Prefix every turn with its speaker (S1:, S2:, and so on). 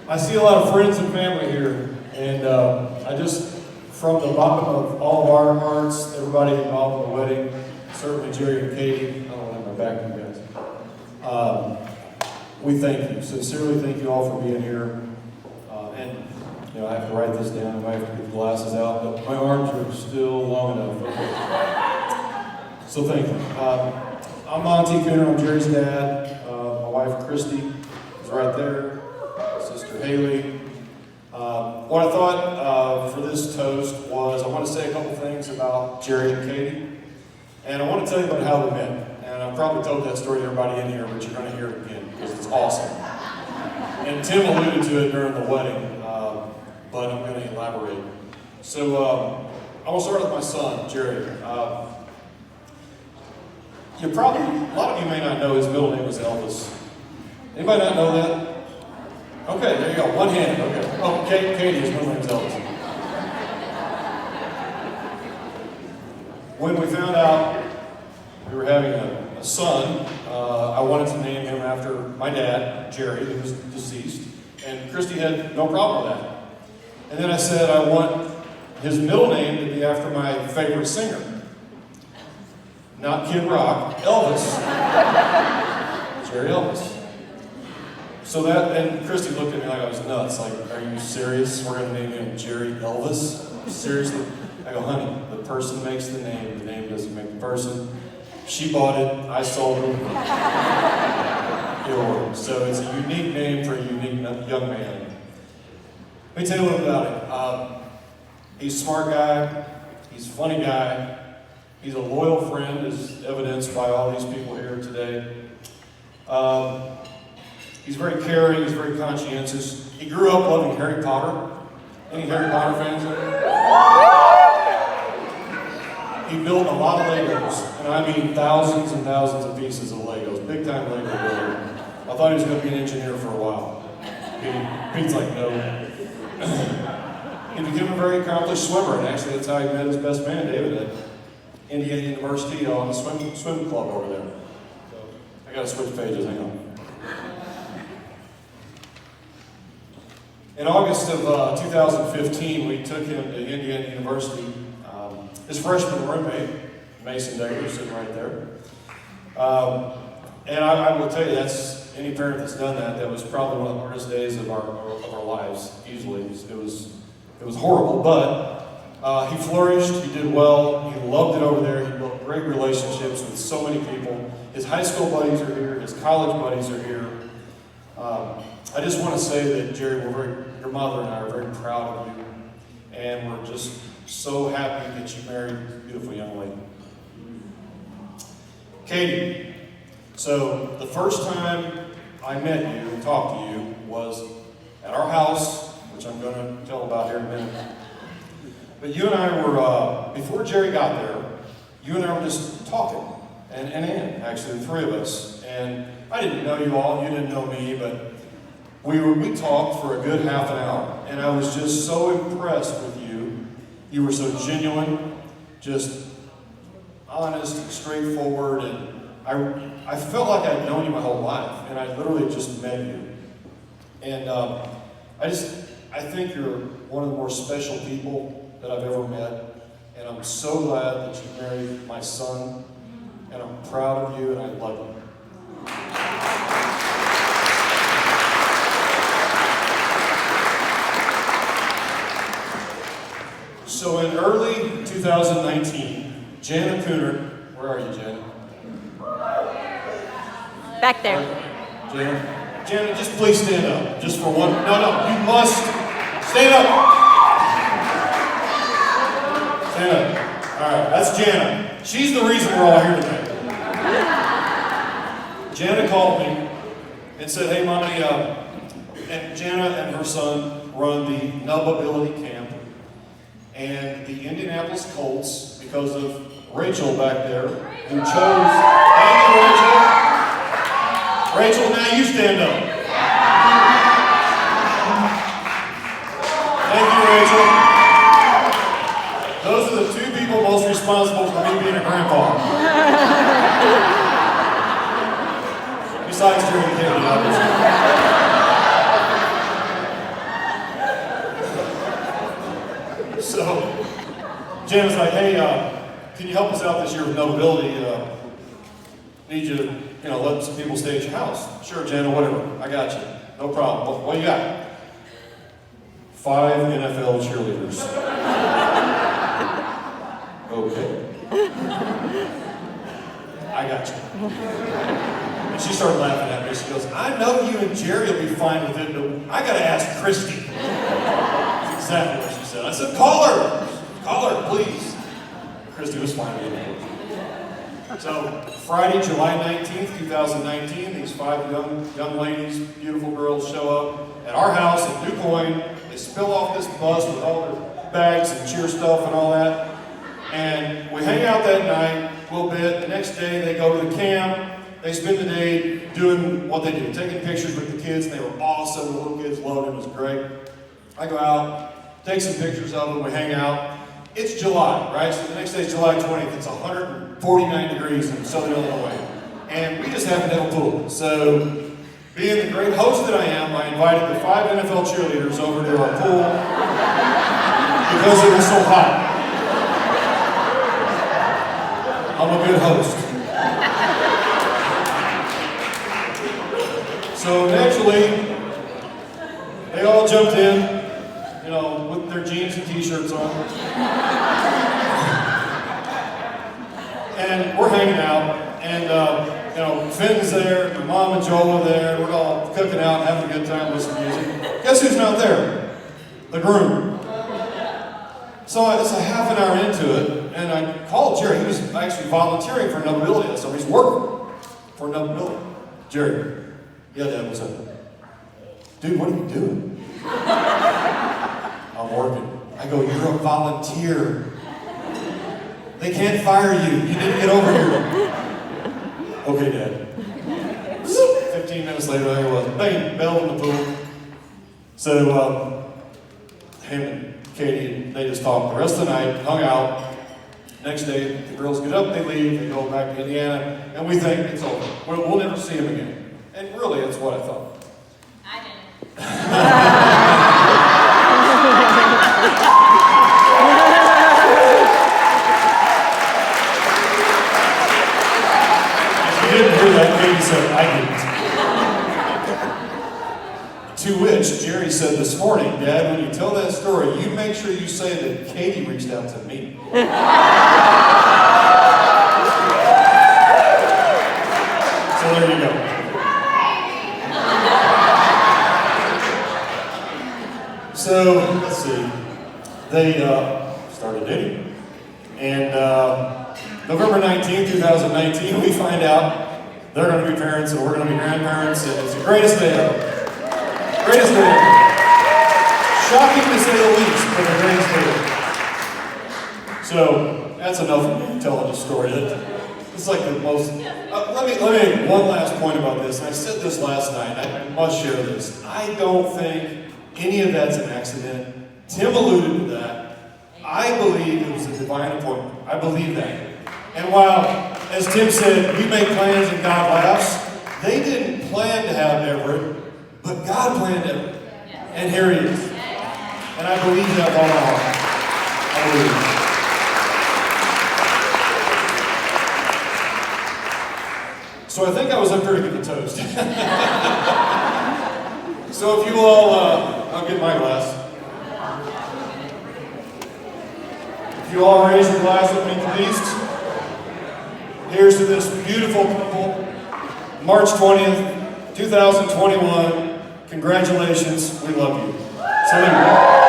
S1: I see a lot of friends and family here, and I just, from the bottom of all of our hearts, everybody involved in the wedding, certainly Jerry and Katie, I don't have my back to you guys. We thank you, sincerely thank you all for being here. And you know, I have to write this down, I might have to get the glasses out, but my arms are still long enough. Okay. So thank you. I'm Monty Cooner, I'm Jerry's dad. My wife Christy is right there. Sister Haley. What I thought for this toast was I want to say a couple things about Jerry and Katie. And I want to tell you about how we met. And I've probably told that story to everybody in here, but you're going to hear it again because it's awesome. And Tim alluded to it during the wedding, but I'm going to elaborate. So I want to start with my son, Jerry. You probably, a lot of you may not know his middle name was Elvis. Anybody not know that? Okay, there you go. One hand. Okay. Oh, Katie, his middle name's Elvis. When we found out we were having a son, I wanted to name him after my dad, Jerry, who was deceased, and Christy had no problem with that. And then I said I want his middle name to be after my favorite singer. Not Kid Rock, Elvis. Jerry Elvis. So that, and Christy looked at me like I was nuts. Like, are you serious? We're going to name him Jerry Elvis? Seriously? I go, honey, the person makes the name doesn't make the person. She bought it, I sold it. So it's a unique name for a unique young man. Let me tell you a little about him. He's a smart guy, he's a funny guy, he's a loyal friend, as evidenced by all these people here today. He's very caring, he's very conscientious. He grew up loving Harry Potter. Any Harry Potter fans in there? He built a lot of Legos, and I mean thousands and thousands of pieces of Legos. Big time Lego builder. I thought he was going to be an engineer for a while. Pete's like, no. He became a very accomplished swimmer, and actually that's how he met his best man, David, at Indiana University on the swim club over there. So I got to switch pages, hang on. In August of 2015, we took him to Indiana University. His freshman roommate, Mason Decker, sitting right there. And I will tell you, that's any parent that's done that. That was probably one of the hardest days of our lives. Easily, it was horrible, but he flourished. He did well. He loved it over there. He built great relationships with so many people. His high school buddies are here. His college buddies are here. I just want to say that Jerry, your mother and I are very proud of you, and we're just so happy that you married this beautiful young lady. Katie, so the first time I met you and talked to you was at our house, which I'm going to tell about here in a minute. But you and I were, before Jerry got there, you and I were just talking, and Ann, actually, the three of us. And I didn't know you all, you didn't know me, but we talked for a good half an hour, and I was just so impressed with you. You were so genuine, just honest, straightforward, and I felt like I'd known you my whole life, and I literally just met you. And I think you're one of the more special people that I've ever met, and I'm so glad that you married my son, and I'm proud of you, and I love you. So in early 2019, Jana Cooner, where are you, Jana?
S2: Back there.
S1: Jana, just please stand up, just for one. No, you must stand up. Stand up. All right, that's Jana. She's the reason we're all here today. Jana called me and said, hey, Mommy, and Jana and her son run the Nubability Camp. And the Indianapolis Colts, because of Rachel back there, who chose. Thank you, Rachel. Rachel, now you stand up. Thank you, Rachel. Those are the two people most responsible for me being a grandpa. Besides Jerry and Katie, obviously. Jen was like, hey, can you help us out this year with notability? Need you to, let some people stay at your house. Sure, Jen, or whatever. I got you. No problem. What do you got? 5 NFL cheerleaders. Okay. I got you. And she started laughing at me. She goes, I know you and Jerry will be fine with it, but I gotta ask Christy. That's exactly what she said. I said, call her! Call her, please. Christy was fine with it. So, Friday, July 19th, 2019, these 5 young ladies, beautiful girls, show up at our house in DuQuoin. They spill off this bus with all their bags and cheer stuff and all that. And we hang out that night a little bit. The next day, they go to the camp. They spend the day doing what they do, taking pictures with the kids. They were awesome. The little kids loved it. It was great. I go out, take some pictures of them. We hang out. It's July, right? So the next day is July 20th. It's 149 degrees in southern Illinois. And we just happen to have a pool. So, being the great host that I am, I invited the 5 NFL cheerleaders over to our pool because it was so hot. I'm a good host. So naturally, they all jumped in, with their jeans and t-shirts on. And we're hanging out, and Finn's there, my mom and Joel are there, we're all cooking out, having a good time with some music. Guess who's not there? The groom. So it's a half an hour into it, and I called Jerry. He was actually volunteering for notability. So he's working for notability. Jerry, yeah, Dad, what's up? Dude, what are you doing? I'm working. I go, you're a volunteer. They can't fire you. You need to get over here. Okay, Dad. 15 minutes later, there I was. Bang, bell in the pool. So, him and Katie, they just talked the rest of the night, hung out. Next day, the girls get up, they leave, they go back to Indiana, and we think it's over. We'll never see them again. And really, that's what I thought.
S2: I didn't.
S1: If you didn't hear that, Katie said, I didn't. To which Jerry said this morning, Dad, when you tell that story, you make sure you say that Katie reached out to me. So there you go. So, let's see. They started dating. And November 19th, 2019, we find out they're going to be parents and we're going to be grandparents. And it's the greatest day ever. Greatest day ever. Shocking to say the least, but the greatest day ever. So, that's enough of me telling the story. It's like the most... let me make one last point about this. And I said this last night. I must share this. I don't think any of that's an accident. Tim alluded to that. I believe it was a divine appointment. I believe that. And while, as Tim said, we make plans and God laughs, they didn't plan to have Everett, but God planned Everett. And here he is. And I believe that with all my heart. I believe it. So I think I was up here to get the toast. So if you all, I'll get my glass. If you all raise your glass with me, please. Here's to this beautiful couple, March 20th, 2021. Congratulations, we love you. Salute.